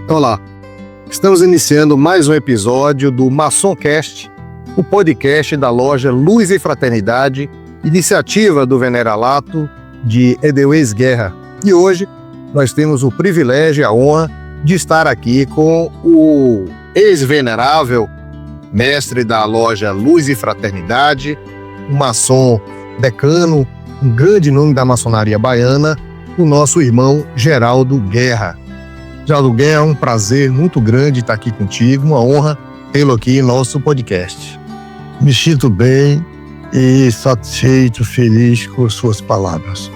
Olá, estamos iniciando mais um episódio do MaçonCast, o podcast da loja Luz e Fraternidade, iniciativa do Veneralato de Edelweiss Guerra. E hoje nós temos o privilégio e a honra de estar aqui com o ex-venerável mestre da loja Luz e Fraternidade, um maçom decano, um grande nome da maçonaria baiana, o nosso irmão Geraldo Guerra. Geraldo Guerra, é um prazer muito grande estar aqui contigo, uma honra tê-lo aqui em nosso podcast. Me sinto bem e satisfeito, feliz com suas palavras.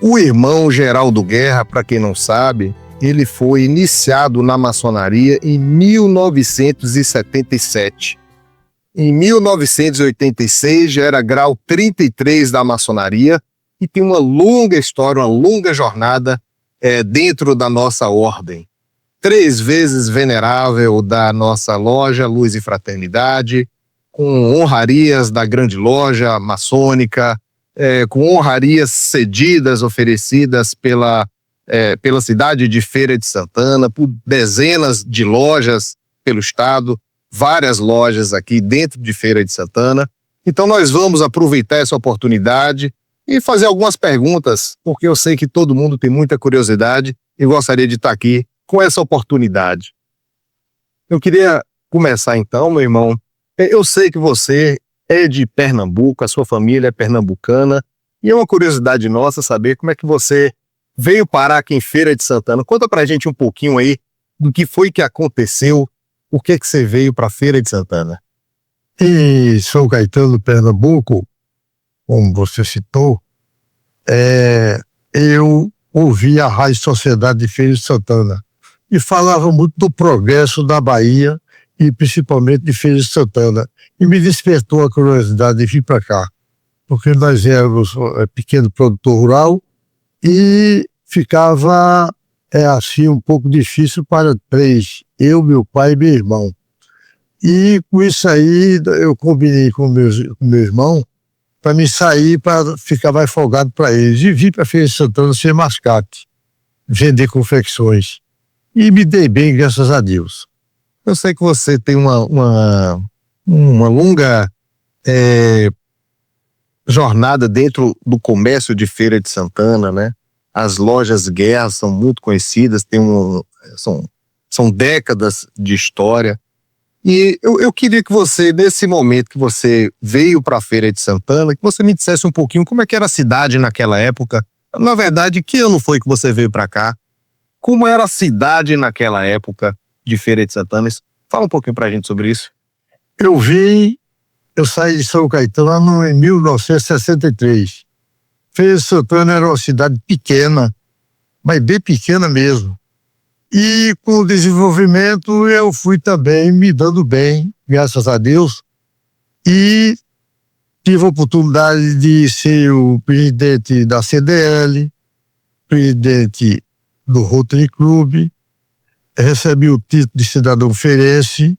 O irmão Geraldo Guerra, para quem não sabe, ele foi iniciado na maçonaria em 1977. Em 1986 já era grau 33 da maçonaria e tem uma longa história, uma longa jornada dentro da nossa ordem. 3 vezes venerável da nossa loja Luz e Fraternidade, com honrarias da grande loja maçônica, com honrarias cedidas, oferecidas pela cidade de Feira de Santana, por dezenas de lojas pelo estado, várias lojas aqui dentro de Feira de Santana. Então nós vamos aproveitar essa oportunidade e fazer algumas perguntas, porque eu sei que todo mundo tem muita curiosidade e gostaria de estar aqui com essa oportunidade. Eu queria começar então, meu irmão. Eu sei que você é de Pernambuco, a sua família é pernambucana, e é uma curiosidade nossa saber como é que você veio parar aqui em Feira de Santana. Conta pra gente um pouquinho aí do que foi que aconteceu, por que você veio para Feira de Santana. Em São Caetano, Pernambuco, como você citou, eu ouvi a Rádio Sociedade de Feira de Santana e falava muito do progresso da Bahia e principalmente de Feira de Santana. E me despertou a curiosidade de vir para cá, porque nós éramos pequeno produtor rural e ficava assim um pouco difícil para 3, eu, meu pai e meu irmão. E com isso aí eu combinei com meu irmão para me sair, para ficar mais folgado para eles. E vim para Feira de Santana ser mascate, vender confecções. E me dei bem, graças a Deus. Eu sei que você tem uma longa jornada dentro do comércio de Feira de Santana, né? As lojas Guerra são muito conhecidas, são décadas de história. E eu queria que você, nesse momento que você veio para a Feira de Santana, que você me dissesse um pouquinho como é que era a cidade naquela época. Na verdade, que ano foi que você veio para cá? Como era a cidade naquela época de Feira de Santana? Fala um pouquinho para a gente sobre isso. Eu saí de São Caetano em 1963. Feira de Santana era uma cidade pequena, mas bem pequena mesmo. E com o desenvolvimento eu fui também me dando bem, graças a Deus, e tive a oportunidade de ser o presidente da CDL, presidente do Rotary Club, recebi o título de cidadão feirense,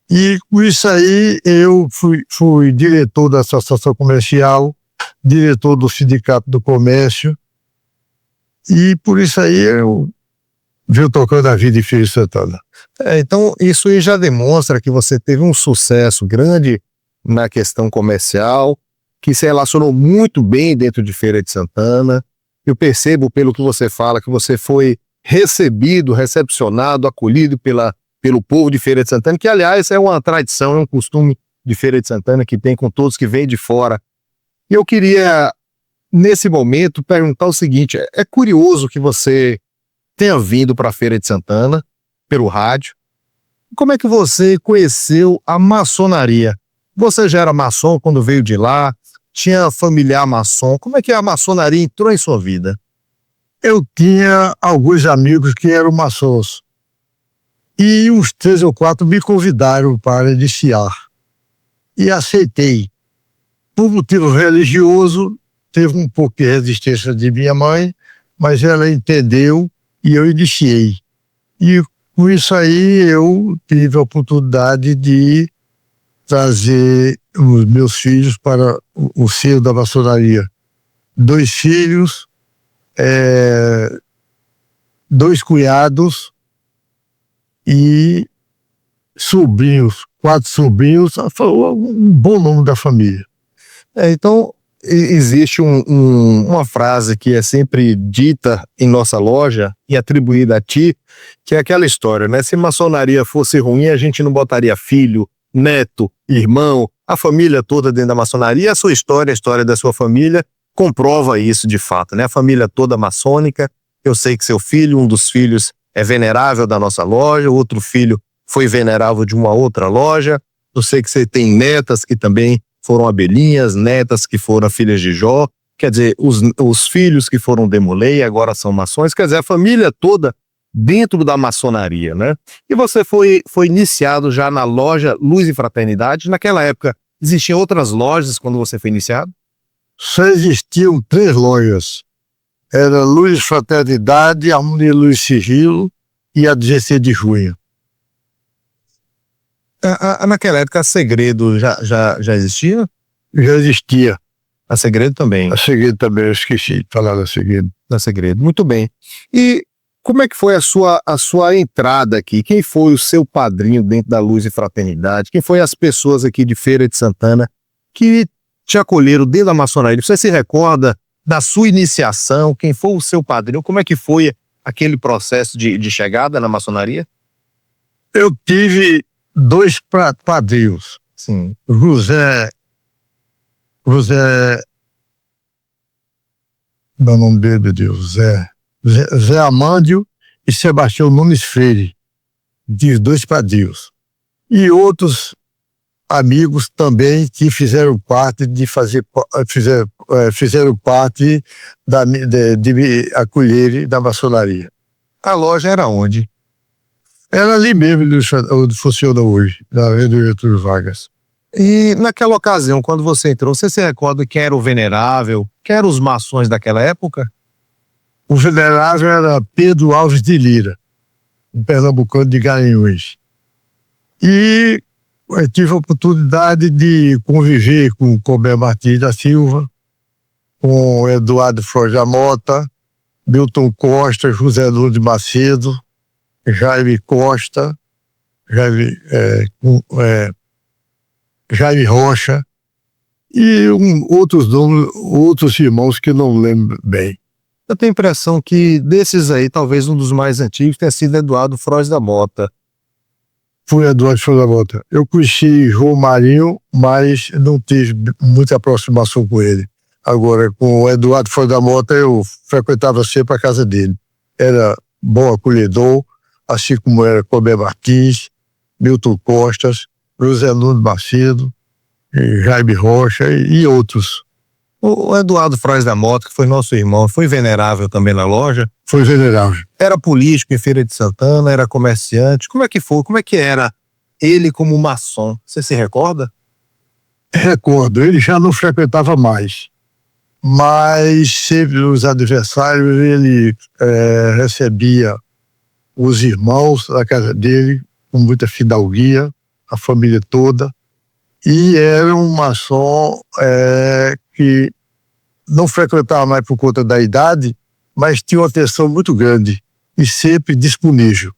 e com isso aí eu fui diretor da Associação Comercial, diretor do Sindicato do Comércio, e por isso aí eu venho tocando a vida em Feira de Santana. Então isso aí já demonstra que você teve um sucesso grande na questão comercial, que se relacionou muito bem dentro de Feira de Santana. Eu percebo pelo que você fala que você foi recebido, recepcionado, acolhido pelo povo de Feira de Santana, que aliás é uma tradição, é um costume de Feira de Santana que tem com todos que vêm de fora. E eu queria, nesse momento, perguntar o seguinte: é curioso que você tenha vindo para a Feira de Santana pelo rádio. Como é que você conheceu a maçonaria? Você já era maçom quando veio de lá? Tinha familiar maçom? Como é que a maçonaria entrou em sua vida? Eu tinha alguns amigos que eram maçons. E uns 3 ou 4 me convidaram para iniciar. E aceitei. Por motivo religioso, teve um pouco de resistência de minha mãe, mas ela entendeu e eu iniciei. E com isso aí eu tive a oportunidade de trazer os meus filhos para o seio da maçonaria. 2 filhos, 2 cunhados e sobrinhos, 4 sobrinhos, foi um bom nome da família. Então, existe uma frase que é sempre dita em nossa loja e atribuída a ti, que é aquela história, né? Se maçonaria fosse ruim, a gente não botaria filho, neto, irmão, a família toda dentro da maçonaria. A sua história, a história da sua família, comprova isso de fato, né? A família toda maçônica. Eu sei que seu filho, um dos filhos, é venerável da nossa loja, o outro filho foi venerável de uma outra loja. Eu sei que você tem netas que também foram abelhinhas, netas que foram filhas de Jó, quer dizer, os filhos que foram Demolei agora são maçons, quer dizer, a família toda dentro da maçonaria, né? E você foi iniciado já na loja Luz e Fraternidade. Naquela época, existiam outras lojas quando você foi iniciado? Só existiam 3 lojas. Era Luz Fraternidade, Harmonia Luz Sigilo e a 16 de junho. Naquela época, a Segredo já existia? Já existia. A Segredo também. A Segredo também, eu esqueci de falar da Segredo. Da Segredo, muito bem. E como é que foi a sua entrada aqui? Quem foi o seu padrinho dentro da Luz e Fraternidade? Quem foi as pessoas aqui de Feira de Santana que te acolheram dentro da maçonaria? Você se recorda da sua iniciação? Quem foi o seu padrinho? Como é que foi aquele processo de chegada na maçonaria? Eu tive 2 padrinhos. Sim. José, meu nome dele, meu Deus, Zé Amândio e Sebastião Nunes Freire, de 2 padrinhos. E outros amigos também que fizeram parte fizeram parte de me acolher da maçonaria. A loja era onde? Era ali mesmo onde funciona hoje, na Avenida Getúlio Vargas. E naquela ocasião, quando você entrou, você se recorda quem era o venerável? Quem eram os maçons daquela época? O venerável era Pedro Alves de Lira, um pernambucano de Garanhuns. E eu tive a oportunidade de conviver com Colbert Martins da Silva, com Eduardo Flores da Mota, Milton Costa, José Lourdes Macedo, Jaime Costa, Jaime Rocha e outros irmãos que não lembro bem. Eu tenho a impressão que desses aí, talvez um dos mais antigos tenha sido Eduardo Flores da Mota. Foi Eduardo Flores da Mota. Eu conheci João Marinho, mas não tive muita aproximação com ele. Agora, com o Eduardo Flores da Mota, eu frequentava sempre a casa dele. Era bom acolhedor, assim como era Colbert Martins, Milton Costas, José Nunes Macedo, Jaime Rocha e outros. O Eduardo Flores da Mota, que foi nosso irmão, foi venerável também na loja? Foi venerável. Era político em Feira de Santana, era comerciante. Como é que foi? Como é que era ele como maçom? Você se recorda? Recordo, ele já não frequentava mais. Mas sempre nos aniversários ele recebia os irmãos da casa dele com muita fidalguia, a família toda. E era um maçom que não frequentava mais por conta da idade, mas tinha uma atenção muito grande e sempre disponível.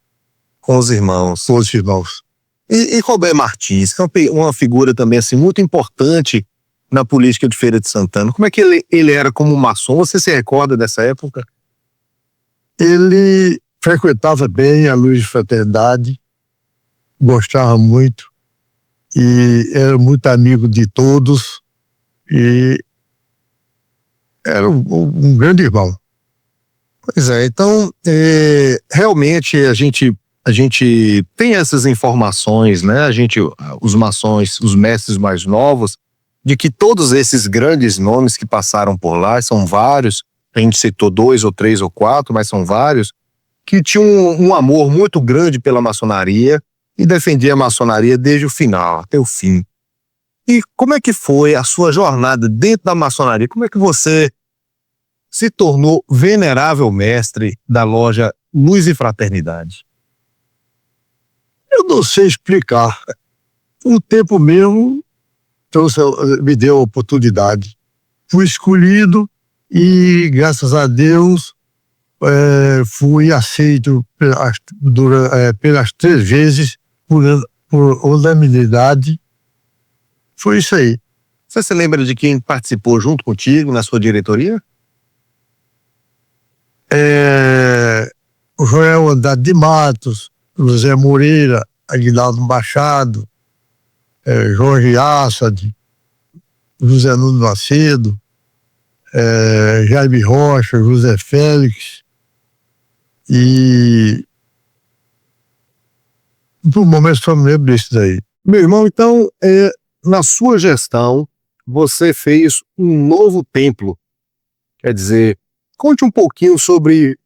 Com os irmãos. Com os irmãos. E Colbert Martins, que é uma figura também assim, muito importante na política de Feira de Santana. Como é que ele era como maçom? Você se recorda dessa época? Ele frequentava bem a Luz de Fraternidade, gostava muito e era muito amigo de todos e era um grande irmão. Pois é, então realmente a gente tem essas informações, né? Os maçons, os mestres mais novos, de que todos esses grandes nomes que passaram por lá, são vários, a gente citou 2 ou 3 ou 4, mas são vários, que tinham um amor muito grande pela maçonaria e defendia a maçonaria desde o final, até o fim. E como é que foi a sua jornada dentro da maçonaria? Como é que você se tornou venerável mestre da loja Luz e Fraternidade? Eu não sei explicar. O tempo mesmo me deu a oportunidade. Fui escolhido e, graças a Deus, fui aceito pelas 3 vezes por unanimidade. Foi isso aí. Você se lembra de quem participou junto contigo na sua diretoria? O Joel Andrade de Matos, José Moreira, Aguinaldo Machado, Jorge Assad, José Nuno Macedo, Jaime Rocha, José Félix, e no momento só me lembro desses aí. Meu irmão, então, na sua gestão, você fez um novo templo. Quer dizer, conte um pouquinho sobre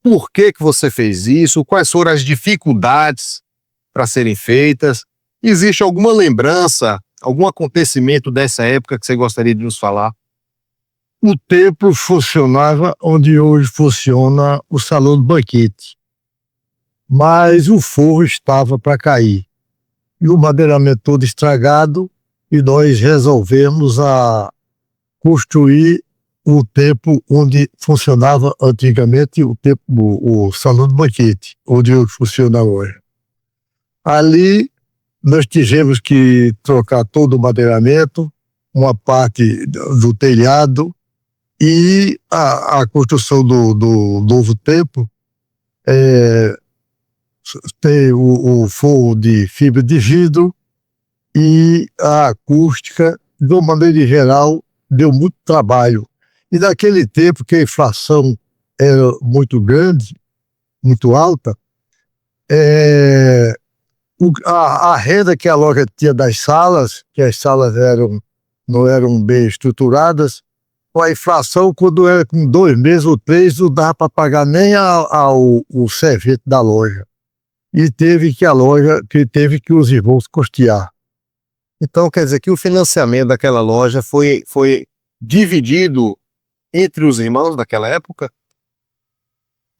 por que você fez isso, quais foram as dificuldades para serem feitas. Existe alguma lembrança, algum acontecimento dessa época que você gostaria de nos falar? O templo funcionava onde hoje funciona o salão do banquete, mas o forro estava para cair e o madeiramento todo estragado, e nós resolvemos construir o templo onde funcionava antigamente o salão do banquete, onde funciona hoje. Ali nós tivemos que trocar todo o madeiramento, uma parte do telhado, e a construção do novo templo tem o forro de fibra de vidro, e a acústica, de uma maneira geral, deu muito trabalho. E naquele tempo que a inflação era muito grande, muito alta, a renda que a loja tinha das salas, que as salas não eram bem estruturadas, com a inflação, quando era com 2 meses ou 3, não dava para pagar nem o servente da loja. E teve que os irmãos custear. Então, quer dizer que o financiamento daquela loja foi dividido entre os irmãos daquela época?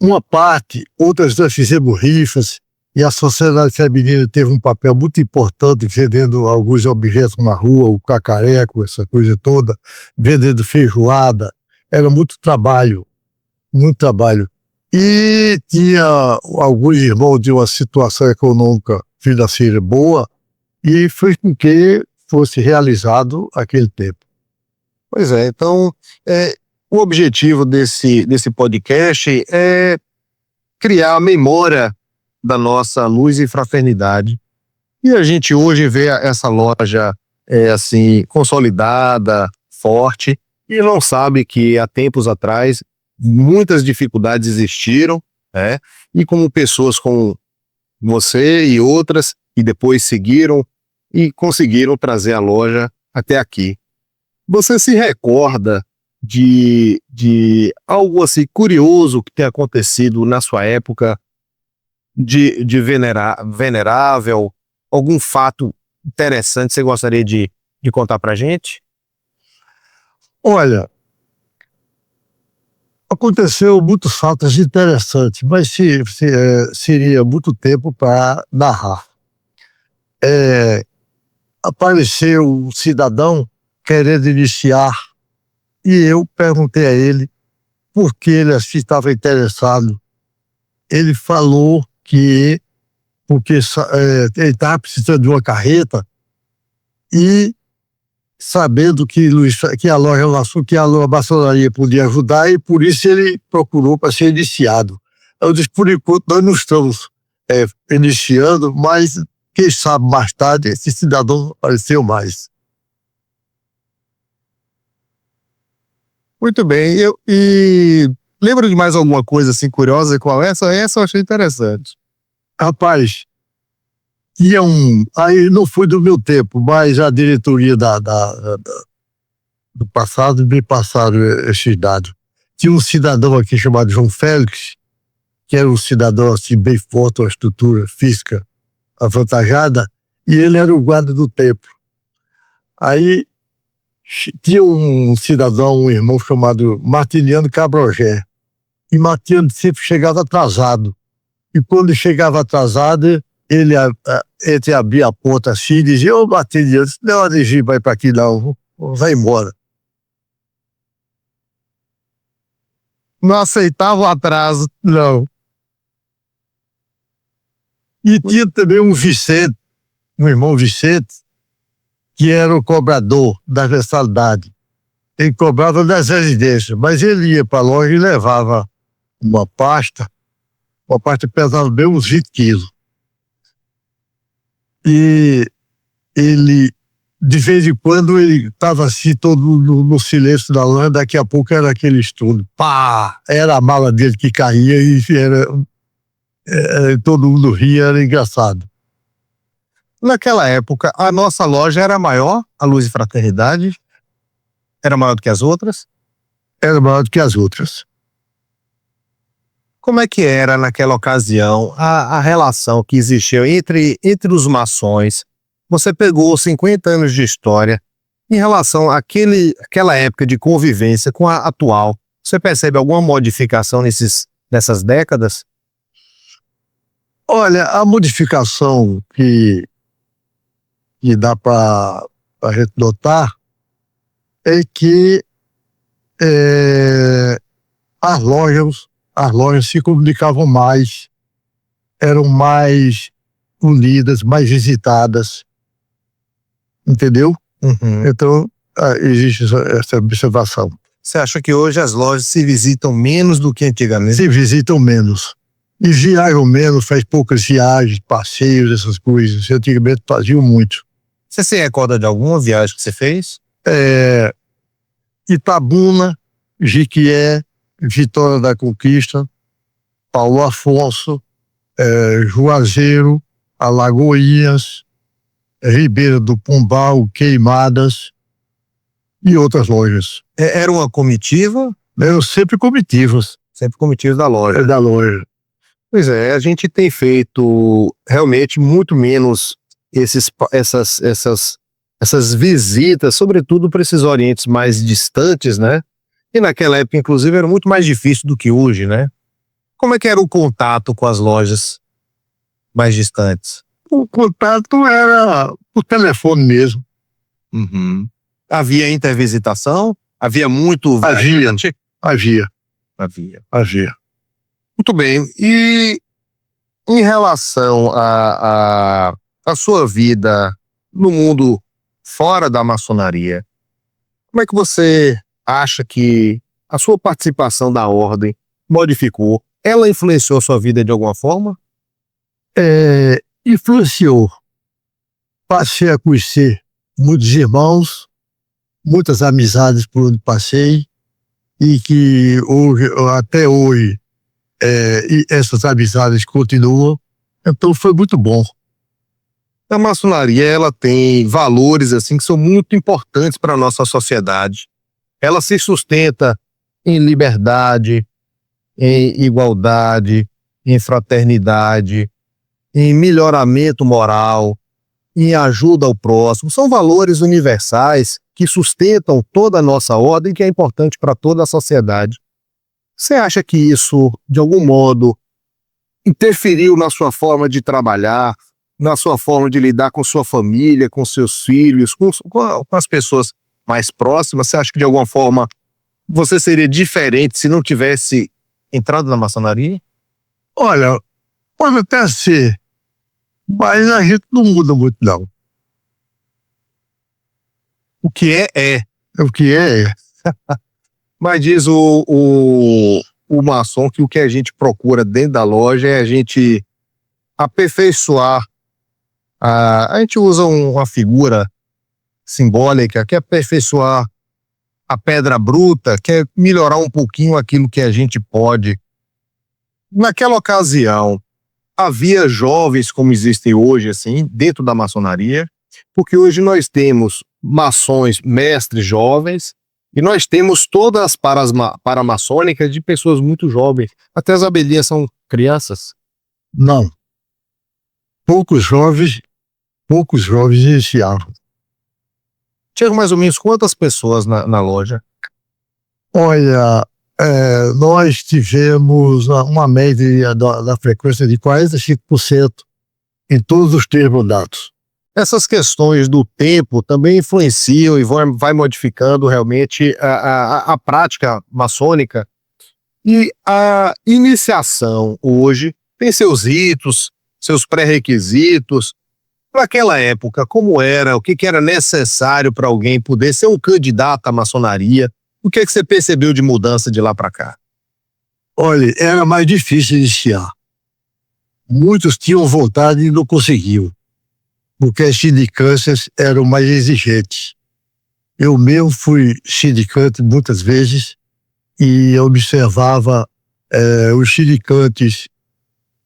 Uma parte, outras nós fizemos rifas, e a sociedade feminina teve um papel muito importante vendendo alguns objetos na rua, o cacareco, essa coisa toda, vendendo feijoada. Era muito trabalho, muito trabalho. E tinha alguns irmãos de uma situação econômica financeira boa, e fez com que fosse realizado aquele tempo. Pois é, então o objetivo desse podcast é criar a memória da nossa Luz e Fraternidade. E a gente hoje vê essa loja assim, consolidada, forte, e não sabe que há tempos atrás muitas dificuldades existiram, né? E como pessoas como você e outras, e depois seguiram e conseguiram trazer a loja até aqui. Você se recorda de algo assim curioso que tenha acontecido na sua época, de venerável, algum fato interessante que você gostaria de contar pra gente? Olha, aconteceu muitos fatos interessantes, mas seria muito tempo para narrar. Apareceu um cidadão querendo iniciar, e eu perguntei a ele por que ele estava interessado. Ele falou que porque ele estava precisando de uma carreta, e sabendo que a maçonaria podia ajudar, e por isso ele procurou para ser iniciado. Eu disse, por enquanto nós não estamos iniciando, mas quem sabe mais tarde esse cidadão apareceu mais. Muito bem, e lembra de mais alguma coisa assim curiosa? Qual é essa? Essa eu achei interessante. Rapaz, aí não foi do meu tempo, mas a diretoria do passado me passaram esses dados. Tinha um cidadão aqui chamado João Félix, que era um cidadão assim bem forte, uma estrutura física avantajada, e ele era o guarda do templo. Aí tinha um cidadão, um irmão chamado Martiniano Cabrogé, e Martiniano sempre chegava atrasado. E quando chegava atrasado, ele abria a porta assim e dizia, ô Martiniano, não dirigir vai para aqui não, vai embora. Não aceitava o atraso, não. E tinha também um Vicente, um irmão Vicente, que era o cobrador da mensalidade. Ele cobrava das residências, mas ele ia para a loja e levava uma pasta pesava bem uns 20 quilos. E ele, de vez em quando, ele estava assim, todo no silêncio da loja, daqui a pouco era aquele estudo. Pá! Era a mala dele que caía e todo mundo ria, era engraçado. Naquela época, a nossa loja era maior, a Luz e Fraternidade, era maior do que as outras. Era maior do que as outras. Como é que era naquela ocasião a relação que existiu entre os maçons? Você pegou 50 anos de história em relação àquela época de convivência com a atual. Você percebe alguma modificação nessas décadas? Olha, a modificação que dá para a gente notar é que as lojas se comunicavam mais, eram mais unidas, mais visitadas, entendeu? Uhum. Então, existe essa observação. Você acha que hoje as lojas se visitam menos do que antigamente? Se visitam menos. E viajam menos, faz poucas viagens, passeios, essas coisas. Antigamente faziam muito. Você se recorda de alguma viagem que você fez? Itabuna, Jiquié, Vitória da Conquista, Paulo Afonso, Juazeiro, Alagoinhas, Ribeira do Pombal, Queimadas e outras lojas. Era uma comitiva? Eram sempre comitivas. Sempre comitivas da loja. Da loja. Pois é, a gente tem feito realmente muito menos essas visitas, sobretudo para esses orientes mais distantes, né? E naquela época, inclusive, era muito mais difícil do que hoje, né? Como é que era o contato com as lojas mais distantes? O contato era por telefone mesmo. Uhum. Havia intervisitação? Havia muito... Havia. Muito bem. E em relação à sua vida no mundo fora da maçonaria, como é que você acha que a sua participação da ordem modificou? Ela influenciou a sua vida de alguma forma? Influenciou. Passei a conhecer muitos irmãos, muitas amizades por onde passei, e que até hoje e essas amizades continuam. Então foi muito bom. A maçonaria, ela tem valores assim que são muito importantes para a nossa sociedade. Ela se sustenta em liberdade, em igualdade, em fraternidade, em melhoramento moral, em ajuda ao próximo. São valores universais que sustentam toda a nossa ordem, que é importante para toda a sociedade. Você acha que isso, de algum modo, interferiu na sua forma de trabalhar, na sua forma de lidar com sua família, com seus filhos, com as pessoas mais próximas? Você acha que, de alguma forma, você seria diferente se não tivesse entrado na maçonaria? Olha, pode até ser, mas a gente não muda muito, não. O que é. O que é. Mas diz o maçom que o que a gente procura dentro da loja é a gente aperfeiçoar. A gente usa uma figura simbólica que é aperfeiçoar a pedra bruta, que é melhorar um pouquinho aquilo que a gente pode. Naquela ocasião, havia jovens como existem hoje, assim, dentro da maçonaria, porque hoje nós temos maçons, mestres jovens, e nós temos todas as paramaçônicas de pessoas muito jovens. Até as abelhinhas são crianças. Não. Poucos jovens iniciavam. Tinha mais ou menos quantas pessoas na loja? Olha, nós tivemos uma média da frequência de 45% em todos os 3 mandatos. Essas questões do tempo também influenciam e vai modificando realmente a prática maçônica. E a iniciação hoje tem seus ritos, seus pré-requisitos. Para aquela época, como era, o que era necessário para alguém poder ser um candidato à maçonaria? O que você percebeu de mudança de lá para cá? Olha, era mais difícil iniciar. Muitos tinham vontade e não conseguiam, porque as sindicâncias eram mais exigentes. Eu mesmo fui sindicante muitas vezes e observava os sindicantes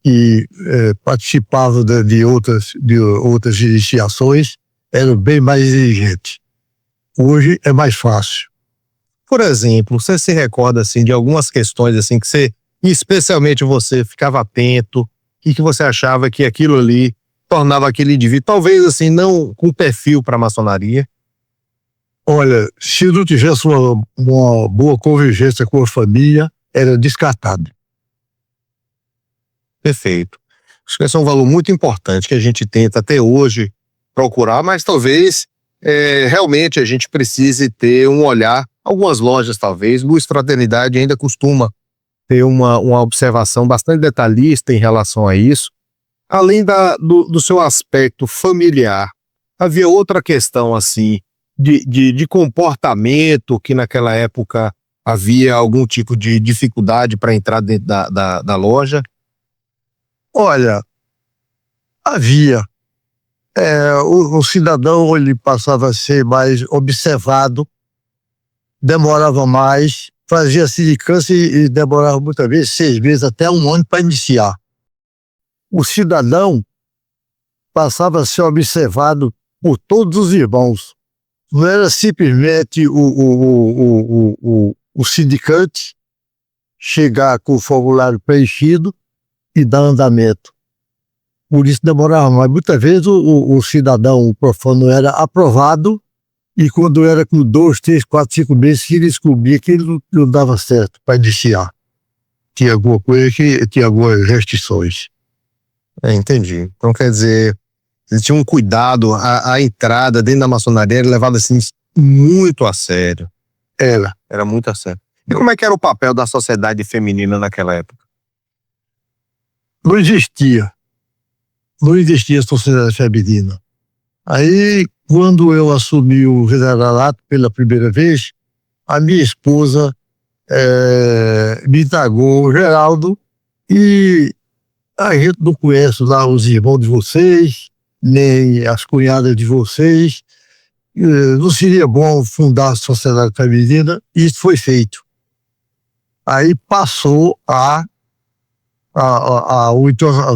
que participavam de outras iniciações, eram bem mais exigentes. Hoje é mais fácil. Por exemplo, você se recorda assim de algumas questões assim que você, especialmente você, ficava atento e que você achava que aquilo ali tornava aquele indivíduo, talvez assim, não com perfil para a maçonaria? Olha, se não tivesse uma boa convivência com a família, era descartado. Perfeito. Acho que esse é um valor muito importante que a gente tenta até hoje procurar, mas talvez realmente a gente precise ter um olhar. Algumas lojas, talvez, Luz Fraternidade ainda costuma ter uma observação bastante detalhista em relação a isso. Além do seu aspecto familiar, havia outra questão assim de comportamento que naquela época havia algum tipo de dificuldade para entrar dentro da loja? Olha, havia. O cidadão ele passava a ser mais observado, demorava mais, fazia sindicância e demorava muitas vezes 6 meses, até 1 ano para iniciar. O cidadão passava a ser observado por todos os irmãos. Não era simplesmente o sindicante chegar com o formulário preenchido e dar andamento. Por isso demorava mais. Muitas vezes o cidadão, o profano, era aprovado e quando era com 2, 3, 4, 5 meses que ele descobria que ele não dava certo para iniciar. Tinha alguma coisa que tinha algumas restrições. Entendi. Então quer dizer, eles tinham um cuidado, a entrada dentro da maçonaria era levada assim muito a sério. Era muito a sério. E como é que era o papel da sociedade feminina naquela época? Não existia sociedade feminina. Aí, quando eu assumi o generalato pela primeira vez, a minha esposa me indagou, Geraldo, e a gente não conhece lá os irmãos de vocês, nem as cunhadas de vocês, não seria bom fundar a sociedade feminina? E isso foi feito. Aí passou a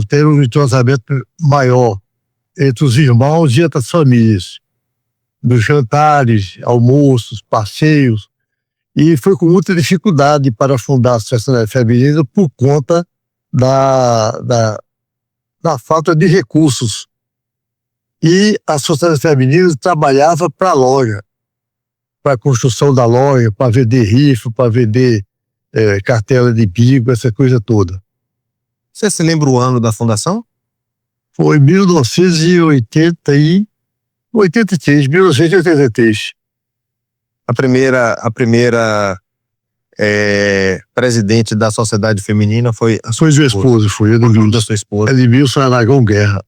ter um entrosamento maior entre os irmãos e entre as famílias, nos jantares, almoços, passeios, e foi com muita dificuldade para fundar a sociedade feminina por conta da falta de recursos. E a sociedade feminina trabalhava para a loja, para a construção da loja, para vender rifa, para vender cartela de bico, essa coisa toda. Você se lembra o ano da fundação? Foi 1983. A primeira presidente da Sociedade Feminina foi a sua esposa, foi Edmilson. Da sua esposa. Edmilson Aragão Guerra.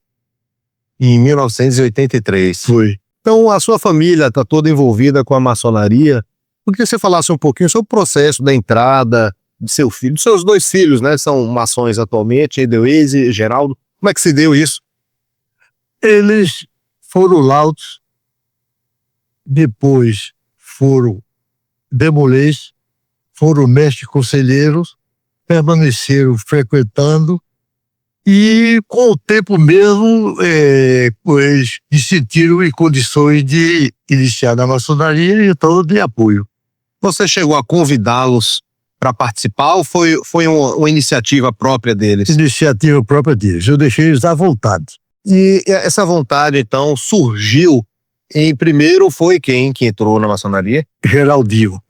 Em 1983. Foi. Então a sua família está toda envolvida com a maçonaria. Por que você falasse um pouquinho sobre o processo da entrada de seu filho, dos seus 2 filhos, né? São maçons atualmente, Edelweise e Geraldo. Como é que se deu isso? Eles foram laudos, depois foram demolês, foram mestres conselheiros, permaneceram frequentando e com o tempo mesmo eles se sentiram em condições de iniciar na maçonaria e então de apoio. Você chegou a convidá-los para participar ou foi uma iniciativa própria deles? Iniciativa própria deles, eu deixei eles à vontade. E essa vontade, então, surgiu primeiro foi quem que entrou na maçonaria? Geraldinho.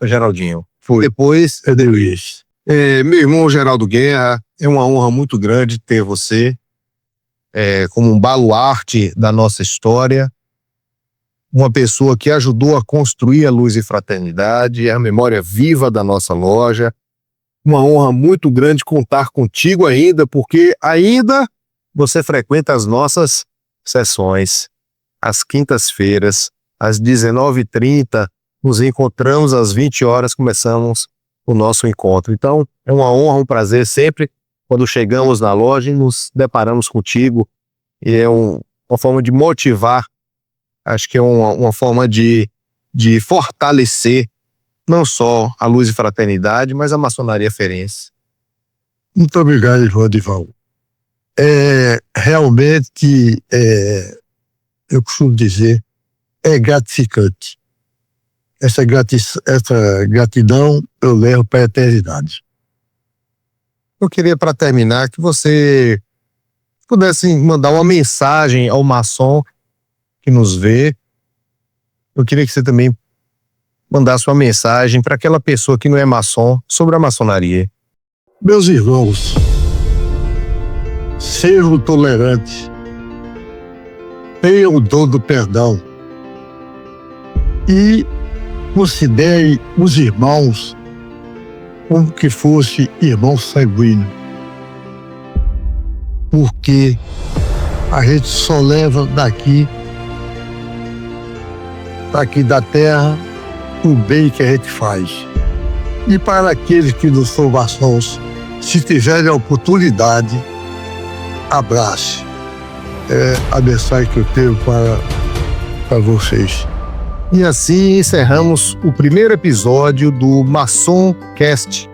Foi. Depois, Edelweise. Meu irmão Geraldo Guerra, é uma honra muito grande ter você como um baluarte da nossa história, uma pessoa que ajudou a construir a Luz e Fraternidade, a memória viva da nossa loja. uma honra muito grande contar contigo ainda, porque ainda você frequenta as nossas sessões. Às quintas-feiras, às 19h30, nos encontramos às 20 horas, começamos o nosso encontro. Então, é uma honra, um prazer sempre, quando chegamos na loja e nos deparamos contigo. E é uma forma de motivar, acho que é uma forma de fortalecer não só a Luz e Fraternidade, mas a maçonaria ferense. Muito obrigado, Rodival. Realmente, eu costumo dizer, é gratificante. Essa gratidão eu levo para a eternidade. Eu queria, para terminar, que você pudesse mandar uma mensagem ao maçom que nos vê. Eu queria que você também mandasse uma mensagem para aquela pessoa que não é maçom sobre a maçonaria. Meus irmãos, sejam tolerantes, tenham o dom do perdão e considere os irmãos como que fosse irmão sanguíneo. Porque a gente só leva daqui da terra o bem que a gente faz. E para aqueles que não são maçons, se tiverem a oportunidade, abrace. É a mensagem que eu tenho para vocês. E assim encerramos o primeiro episódio do Maçom Cast,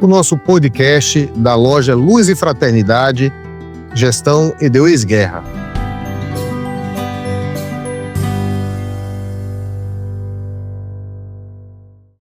o nosso podcast da loja Luz e Fraternidade, Gestão Edeuís Guerra.